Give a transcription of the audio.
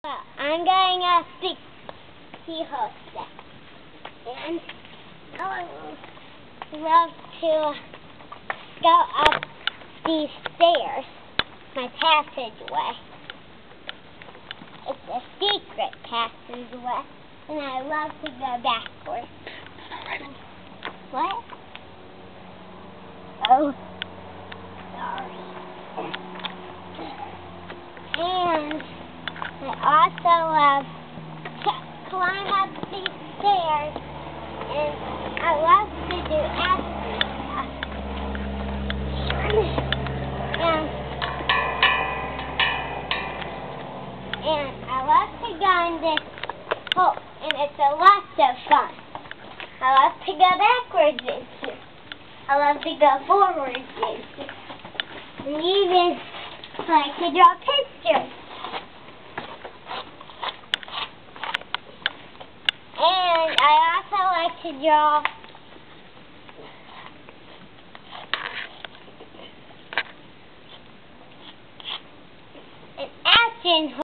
I'm going up the keyhole steps, and I would love to go up these stairs, my passageway. It's a secret passageway, and I love to go backwards. What? Oh, sorry. And I also love to climb up these stairs, and I love to do acting stuff. And I love to go in this hole, and it's a lot of fun. I love to go backwards into. I love to go forwards into. And even like to draw pictures. And I also like to draw an action